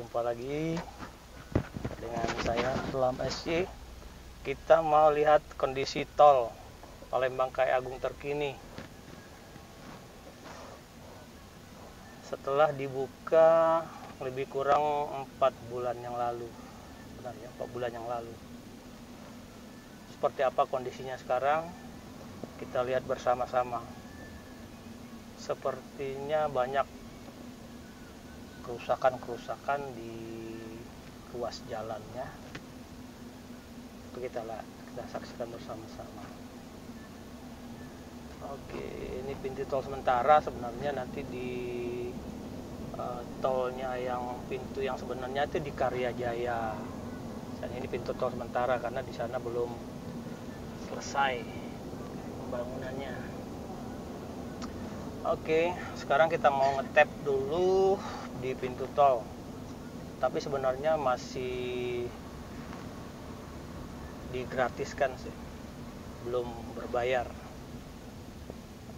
Jumpa lagi dengan saya Alam SY. Kita mau lihat kondisi tol Palembang KAI Agung terkini setelah dibuka lebih kurang 4 bulan yang lalu. Benar ya, 4 bulan yang lalu. Seperti apa kondisinya sekarang? Kita lihat bersama-sama. Sepertinya banyak kerusakan di ruas jalannya. Itu kita saksikan bersama-sama. Oke, ini pintu tol sementara. Sebenarnya nanti di tolnya yang pintu yang sebenarnya itu di Karyajaya. Dan ini pintu tol sementara karena di sana belum selesai pembangunannya. Oke, sekarang kita mau ngetap dulu di pintu tol. Tapi sebenarnya masih digratiskan sih, belum berbayar.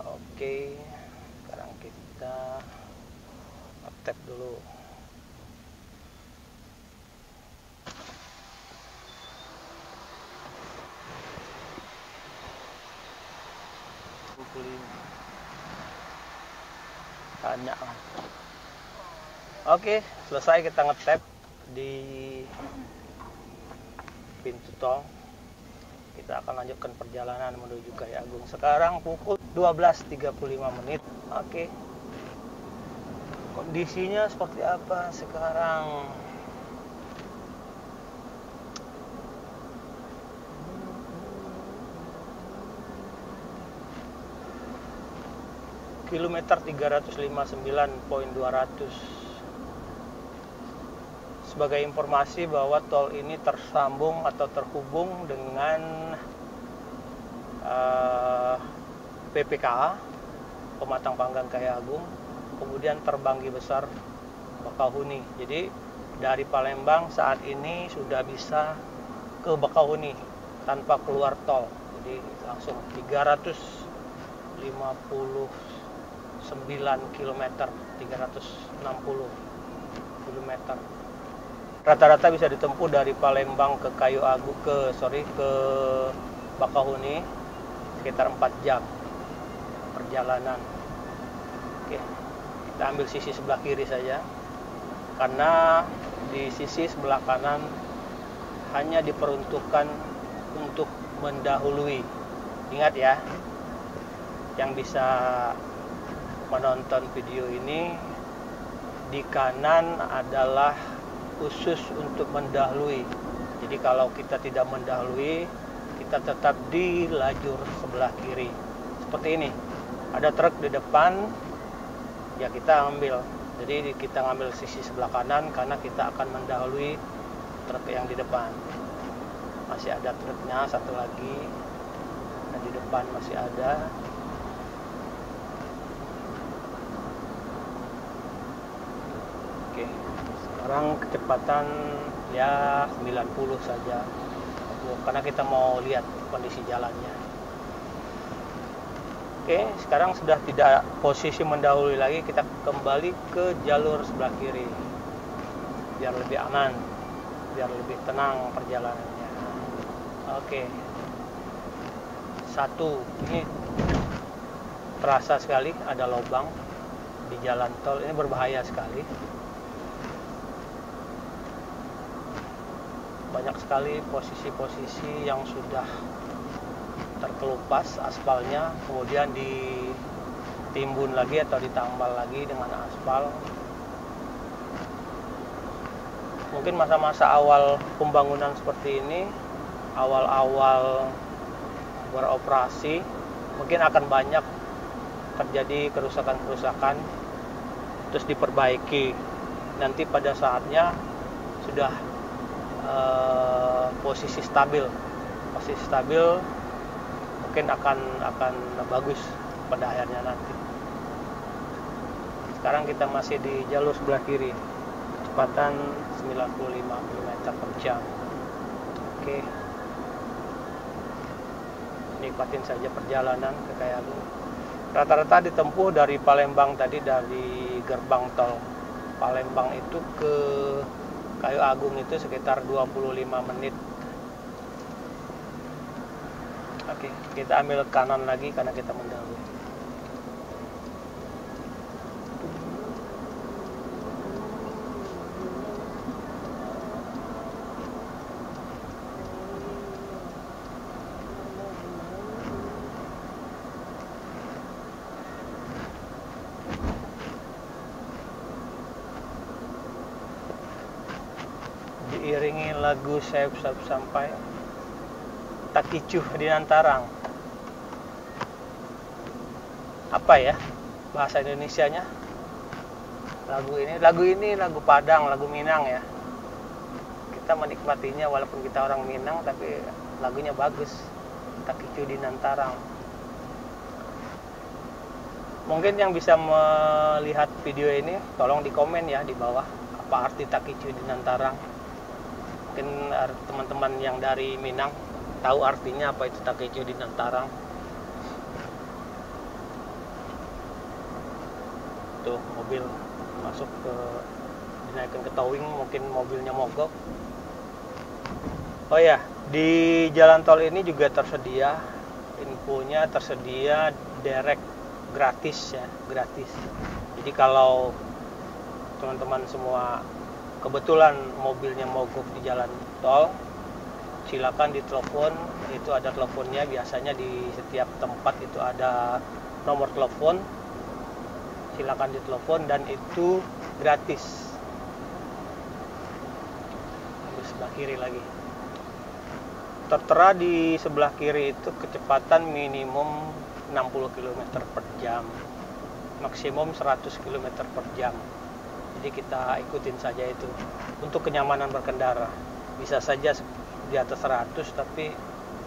Oke, sekarang kita ngetap dulu. Tanya. Oke, selesai kita ngetap di pintu tol. Kita akan lanjutkan perjalanan menuju KAI Agung. Sekarang pukul 12.35 menit. Oke. Kondisinya seperti apa sekarang? Kilometer 359.200. Sebagai informasi bahwa tol ini tersambung atau terhubung dengan PPKA Pematang Panggang KAI Agung, kemudian Terbanggi Besar Bakauheni. Jadi dari Palembang saat ini sudah bisa ke Bakauheni tanpa keluar tol. Jadi langsung 359 km, 360 km. Rata-rata bisa ditempuh dari Palembang ke ke Bakauheni sekitar 4 jam perjalanan. Oke, kita ambil sisi sebelah kiri saja, karena di sisi sebelah kanan hanya diperuntukkan untuk mendahului. Ingat ya, yang bisa menonton video ini, di kanan adalah khusus untuk mendahului. Jadi kalau kita tidak mendahului, kita tetap di lajur sebelah kiri. Seperti ini. Ada truk di depan, ya kita ambil. Jadi kita ngambil sisi sebelah kanan karena kita akan mendahului truk yang di depan. Masih ada truknya satu lagi. Dan di depan masih ada. Oke, sekarang kecepatan ya 90 saja, karena kita mau lihat kondisi jalannya. Oke, sekarang sudah tidak posisi mendahului lagi, kita kembali ke jalur sebelah kiri biar lebih aman, biar lebih tenang perjalanannya. Oke, ini terasa sekali ada lubang di jalan tol, ini berbahaya sekali. Banyak sekali posisi-posisi yang sudah terkelupas aspalnya, kemudian ditimbun lagi atau ditambal lagi dengan aspal. Mungkin masa-masa awal pembangunan seperti ini, awal-awal beroperasi, mungkin akan banyak terjadi kerusakan-kerusakan, terus diperbaiki. Nanti pada saatnya sudah posisi stabil mungkin akan bagus pada akhirnya nanti. Sekarang kita masih di jalur sebelah kiri, kecepatan 95 km per jam. Oke, nikmatin saja perjalanan ke KAI Agung. Rata-rata ditempuh dari Palembang tadi, dari gerbang tol Palembang itu ke Kayu Agung itu sekitar 25 menit. Oke, kita ambil kanan lagi karena kita mendahului. Diiringi lagu Sayup Sampai Takicuh di Nantarang. Apa ya bahasa Indonesianya? Lagu ini lagu Padang, lagu Minang ya. Kita menikmatinya walaupun kita orang Minang, tapi lagunya bagus. Takicuh di Nantarang. Mungkin yang bisa melihat video ini tolong di komen ya di bawah, apa arti Takicuh di Nantarang. Mungkin teman-teman yang dari Minang tahu artinya apa itu Takicuh di Nantarang. Tuh mobil masuk ke, dinaikkan ke towing, mungkin mobilnya mogok. Oh ya, di jalan tol ini juga tersedia, infonya tersedia derek gratis ya, gratis. Jadi kalau teman-teman semua kebetulan mobilnya mogok di jalan tol, silakan ditelepon. Itu ada teleponnya, biasanya di setiap tempat itu ada nomor telepon, silakan ditelepon dan itu gratis. Ambil sebelah kiri lagi, tertera di sebelah kiri itu kecepatan minimum 60 km per jam, maksimum 100 km per jam. Jadi kita ikutin saja itu. Untuk kenyamanan berkendara, bisa saja di atas 100, tapi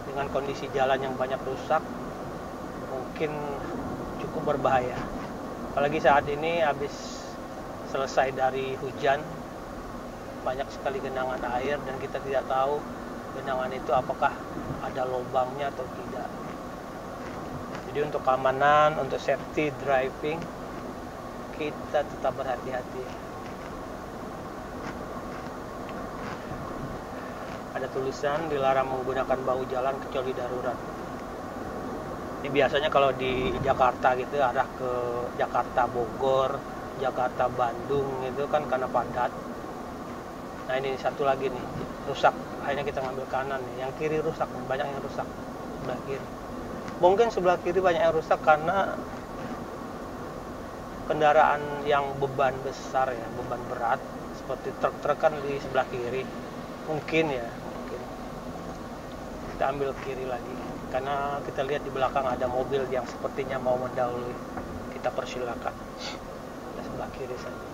dengan kondisi jalan yang banyak rusak mungkin cukup berbahaya. Apalagi saat ini habis selesai dari hujan, banyak sekali genangan air dan kita tidak tahu genangan itu apakah ada lubangnya atau tidak. Jadi untuk keamanan, untuk safety driving, kita tetap berhati-hati. Ada tulisan dilarang menggunakan bahu jalan kecuali darurat. Ini biasanya kalau di Jakarta gitu, arah ke Jakarta Bogor, Jakarta Bandung itu kan karena padat. Nah ini satu lagi nih, rusak. Akhirnya kita ngambil kanan nih. Yang kiri rusak, banyak yang rusak sebelah kiri. Mungkin sebelah kiri banyak yang rusak karena kendaraan yang beban besar ya, beban berat seperti truk-truk kan di sebelah kiri. Mungkin ya, mungkin. Kita ambil kiri lagi karena kita lihat di belakang ada mobil yang sepertinya mau mendahului. Kita persilakan. Kita sebelah kiri saja.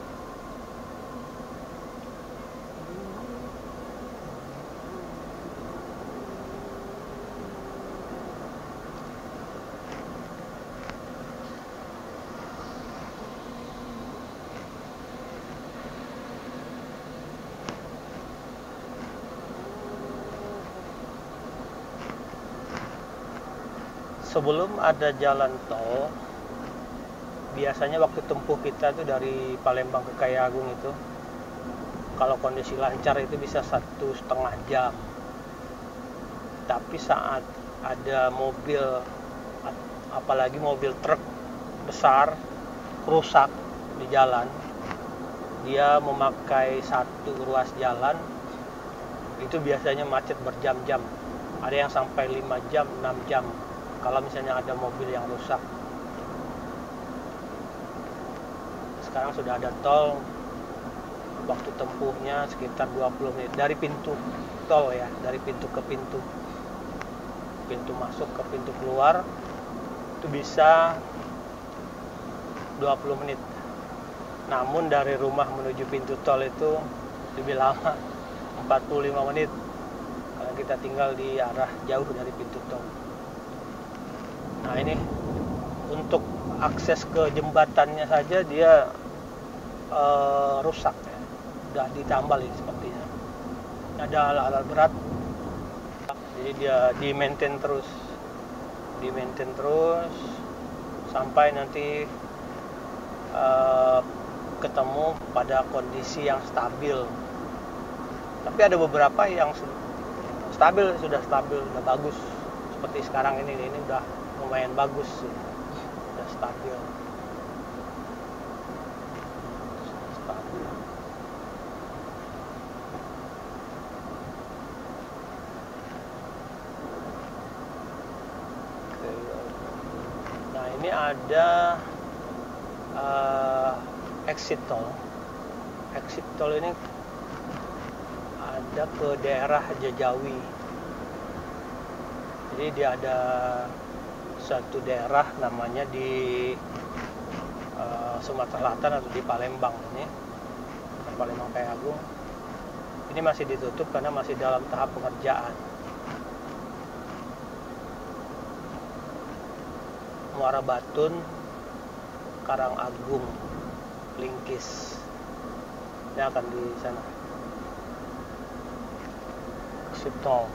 Sebelum ada jalan tol, biasanya waktu tempuh kita tuh dari Palembang ke Kayu Agung itu, kalau kondisi lancar itu bisa 1,5 jam. Tapi saat ada mobil, apalagi mobil truk besar rusak di jalan, dia memakai satu ruas jalan, itu biasanya macet berjam-jam. Ada yang sampai 5 jam, 6 jam. Kalau misalnya ada mobil yang rusak. Sekarang sudah ada tol, waktu tempuhnya sekitar 20 menit dari pintu tol ya, dari pintu ke pintu, pintu masuk ke pintu keluar itu bisa 20 menit. Namun dari rumah menuju pintu tol itu lebih lama, 45 menit karena kita tinggal di arah jauh dari pintu tol. Nah ini untuk akses ke jembatannya saja dia rusak ya. Udah ditambal ini sepertinya. Ada alat-alat berat. Jadi dia di-maintain terus. Di-maintain terus sampai nanti ketemu pada kondisi yang stabil. Tapi ada beberapa yang stabil, sudah bagus. Seperti sekarang ini udah lumayan bagus sih. Udah stabil. Nah, ini ada exit tol. Exit tol ini ada ke daerah Jajawi. Jadi dia ada satu daerah namanya di Sumatera Selatan atau di Palembang ini, Palembang Kayagung. Ini masih ditutup karena masih dalam tahap pengerjaan. Muara Batun, Karangagung, Lingkis. Ini akan di sana. Exit tol.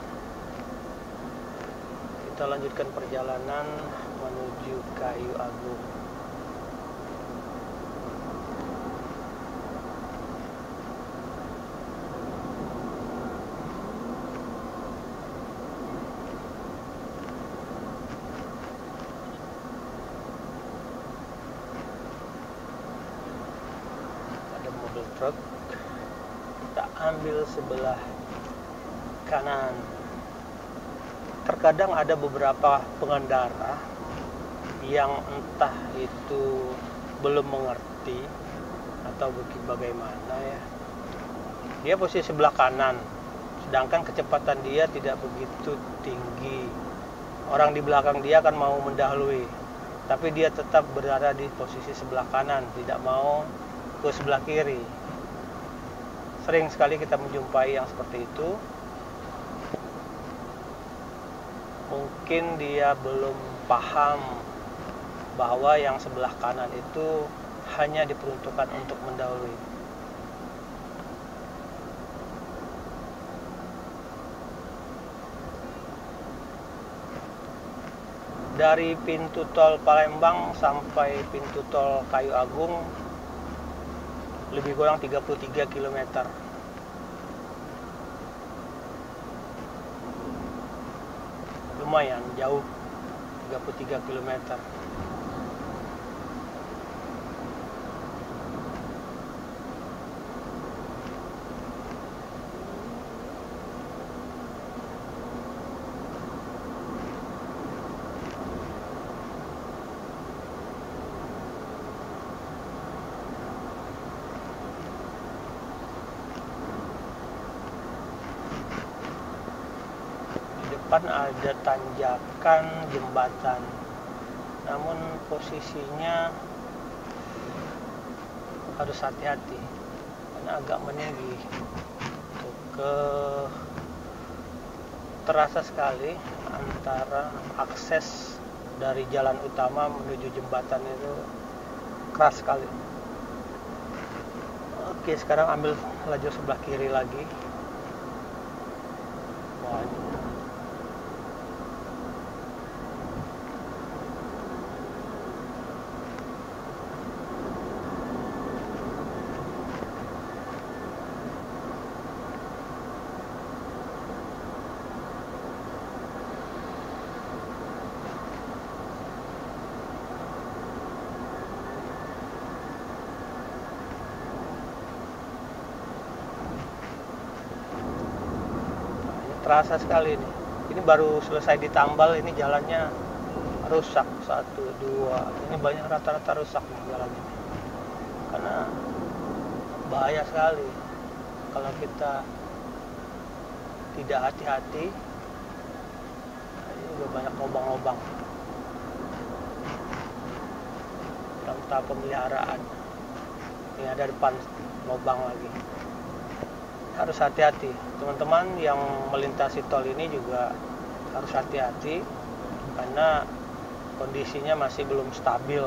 Kita lanjutkan perjalanan menuju Kayu Agung. Ada mobil truk. Kita ambil sebelah kanan. Terkadang ada beberapa pengendara yang entah itu belum mengerti atau bagaimana ya. Dia posisi sebelah kanan, sedangkan kecepatan dia tidak begitu tinggi. Orang di belakang dia kan mau mendahului, tapi dia tetap berada di posisi sebelah kanan, tidak mau ke sebelah kiri. Sering sekali kita menjumpai yang seperti itu. Mungkin dia belum paham bahwa yang sebelah kanan itu hanya diperuntukkan untuk mendahului. Dari pintu tol Palembang sampai pintu tol Kayu Agung lebih kurang 33 km. Lumayan jauh, 33 km. Ada tanjakan jembatan, namun posisinya harus hati-hati karena agak meninggi. Terasa sekali antara akses dari jalan utama menuju jembatan itu keras sekali. Oke, sekarang ambil lajur sebelah kiri lagi. Wah, terasa sekali ini. Ini baru selesai ditambal, ini jalannya rusak. 1, 2, ini banyak rata-rata rusak nih jalan ini. Karena bahaya sekali kalau kita tidak hati-hati. Ini juga banyak lubang-lubang dalam tahap pemeliharaan. Ini ada depan lubang lagi. Harus hati-hati, teman-teman yang melintasi tol ini juga harus hati-hati karena kondisinya masih belum stabil,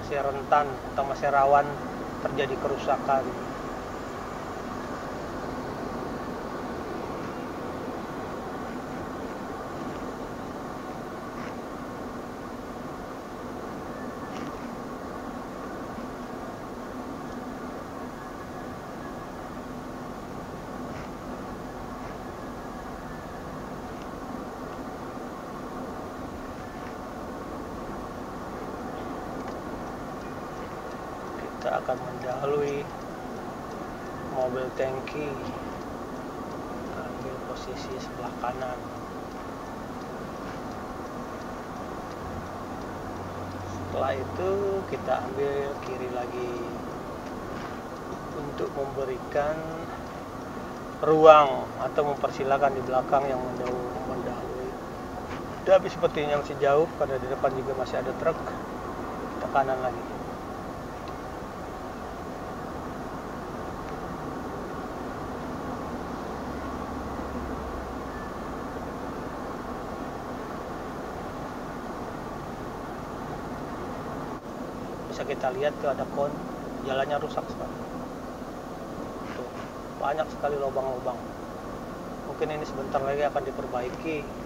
masih rentan atau masih rawan terjadi kerusakan. akan mendahului mobil tangki. Ambil posisi sebelah kanan. Setelah itu kita ambil kiri lagi untuk memberikan ruang atau mempersilahkan di belakang yang mendahului. Tapi sepertinya masih jauh karena di depan juga masih ada truk. Kita kanan lagi. Bisa kita lihat tuh ada kon, jalannya rusak sekali. Tuh, banyak sekali lubang-lubang. Mungkin ini sebentar lagi akan diperbaiki.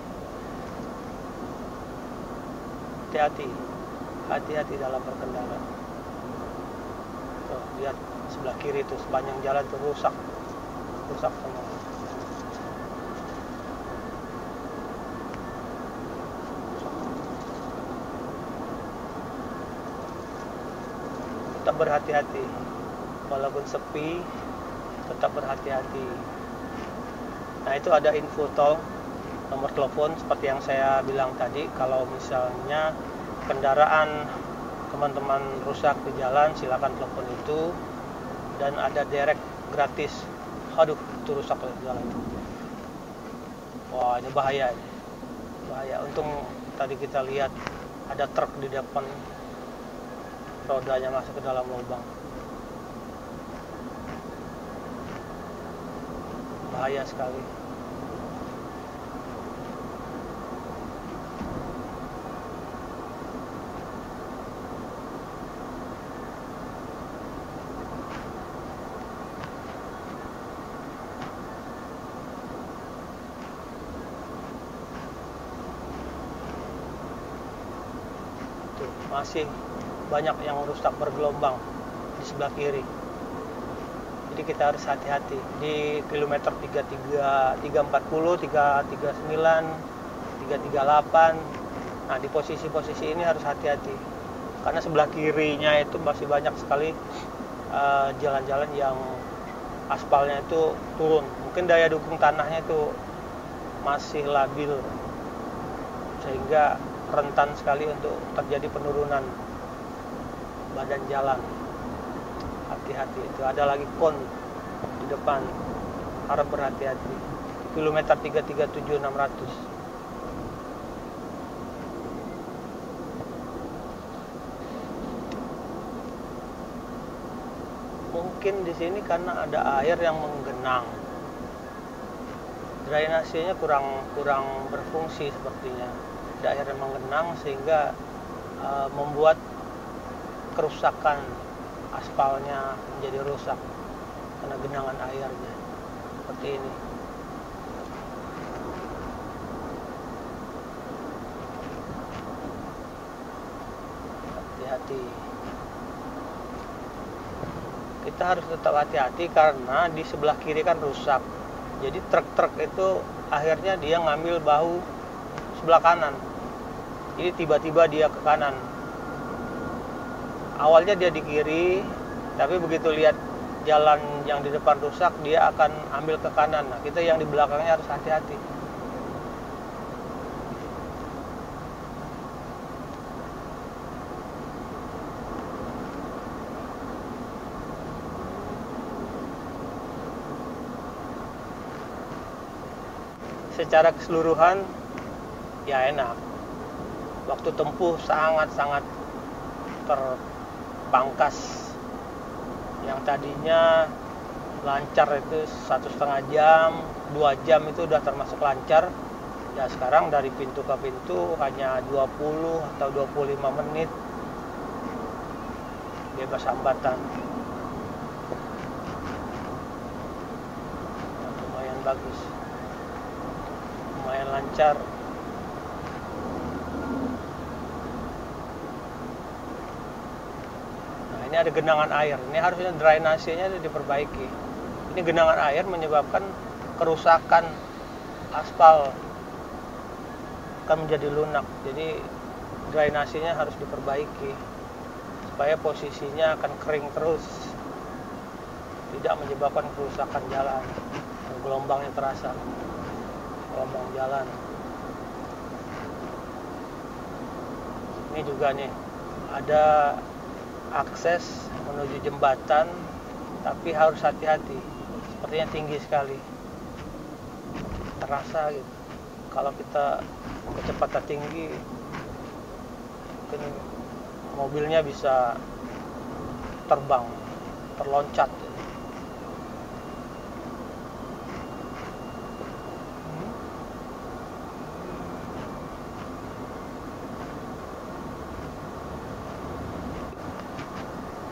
Hati-hati dalam berkendara. Tuh, lihat sebelah kiri tuh sepanjang jalan tuh rusak semua. Tetap berhati-hati, walaupun sepi, tetap berhati-hati. Nah, itu ada info tol, nomor telepon seperti yang saya bilang tadi. Kalau misalnya kendaraan teman-teman rusak di jalan, silakan telepon itu, dan ada direct gratis. Aduh, itu rusak di jalan. Wah, ini bahaya. Untung tadi kita lihat ada truk di depan, rodanya masuk ke dalam lubang. Bahaya sekali. Tuh, masih banyak yang rusak bergelombang di sebelah kiri. Jadi kita harus hati-hati di kilometer 340, 339, 338. Nah, di posisi-posisi ini harus hati-hati karena sebelah kirinya itu masih banyak sekali jalan-jalan yang aspalnya itu turun. Mungkin daya dukung tanahnya itu masih labil sehingga rentan sekali untuk terjadi penurunan badan jalan. Hati-hati, itu ada lagi kon di depan, harap berhati-hati. Kilometer 337 600. Mungkin di sini karena ada air yang menggenang, drainasenya kurang berfungsi sepertinya. Ada air yang menggenang sehingga membuat kerusakan aspalnya menjadi rusak karena genangan airnya seperti ini. Hati-hati. Kita harus tetap hati-hati karena di sebelah kiri kan rusak. Jadi truk-truk itu akhirnya dia ngambil bahu sebelah kanan. Jadi tiba-tiba dia ke kanan. Awalnya dia di kiri, tapi begitu lihat jalan yang di depan rusak, dia akan ambil ke kanan. Nah, kita yang di belakangnya harus hati-hati. Secara keseluruhan, ya enak. Waktu tempuh sangat-sangat terpangkas. Yang tadinya lancar itu 1,5 jam, 2 jam itu udah termasuk lancar. Ya sekarang dari pintu ke pintu hanya 20 atau 25 menit bebas hambatan. Nah, lumayan bagus, lumayan lancar. Ini ada genangan air, ini harusnya drainasenya diperbaiki. Ini genangan air menyebabkan kerusakan aspal, akan menjadi lunak. Jadi drainasenya harus diperbaiki supaya posisinya akan kering terus, tidak menyebabkan kerusakan jalan. Gelombangnya terasa, gelombang jalan. Ini juga nih ada akses menuju jembatan, tapi harus hati-hati, sepertinya tinggi sekali, terasa gitu. Kalau kita kecepatan tinggi, mungkin mobilnya bisa terbang, terloncat.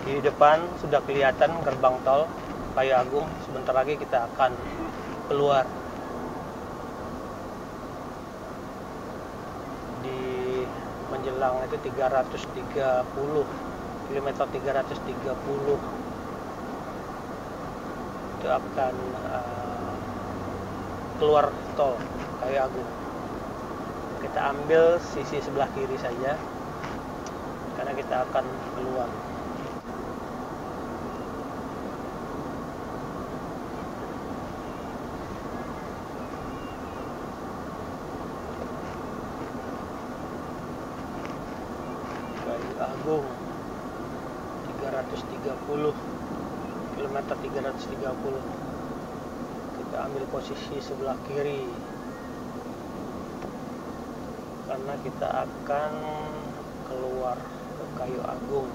Di depan sudah kelihatan gerbang tol Kayu Agung. Sebentar lagi kita akan keluar. Di menjelang itu 330, kilometer 330 itu akan keluar tol Kayu Agung. Kita ambil sisi sebelah kiri saja karena kita akan keluar. Agung 330, kilometer 330. Kita ambil posisi sebelah kiri karena kita akan keluar ke Kayu Agung.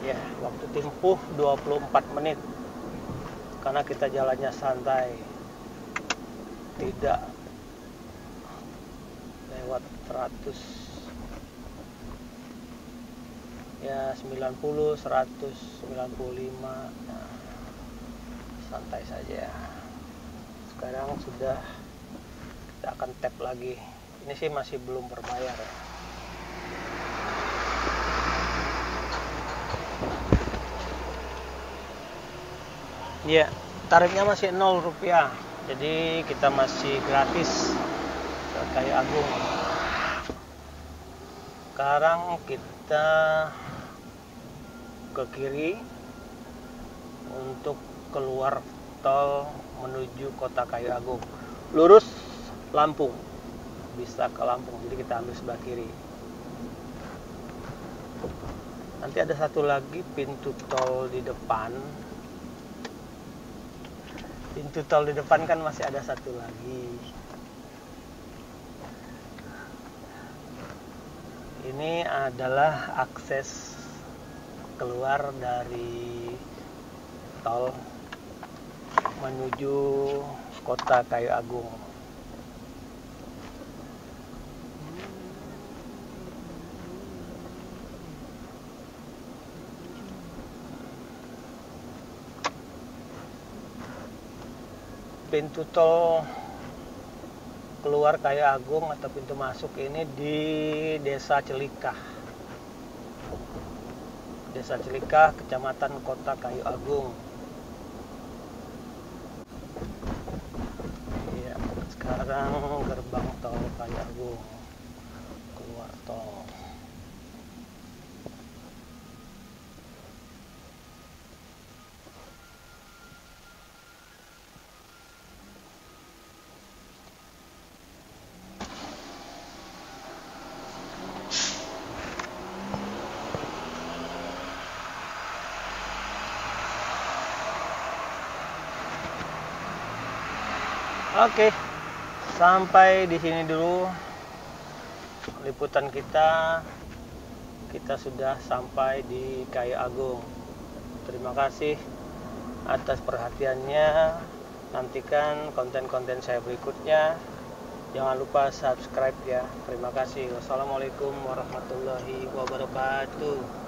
Ya, waktu tempuh 24 menit. Karena kita jalannya santai, tidak lewat 100, ya 90, 100, 95, nah, santai saja. Sekarang sudah, kita akan tap lagi. Ini sih masih belum berbayar ya. Ya, tarifnya masih Rp0, jadi kita masih gratis ke Kayu Agung. Sekarang kita ke kiri untuk keluar tol menuju kota Kayu Agung. Lurus Lampung, bisa ke Lampung, jadi kita ambil sebelah kiri. Nanti ada satu lagi pintu tol di depan. Pintu tol di depan kan masih ada satu lagi. Ini adalah akses keluar dari tol menuju kota Kayu Agung. Pintu tol keluar Kayu Agung atau pintu masuk ini di Desa Celikah. Desa Celikah, Kecamatan Kota Kayu Agung. Ya, sekarang gerbang tol Kayu Agung, keluar tol. Oke, sampai di sini dulu liputan kita. Kita sudah sampai di Kayu Agung. Terima kasih atas perhatiannya. Nantikan konten-konten saya berikutnya. Jangan lupa subscribe ya. Terima kasih. Wassalamualaikum warahmatullahi wabarakatuh.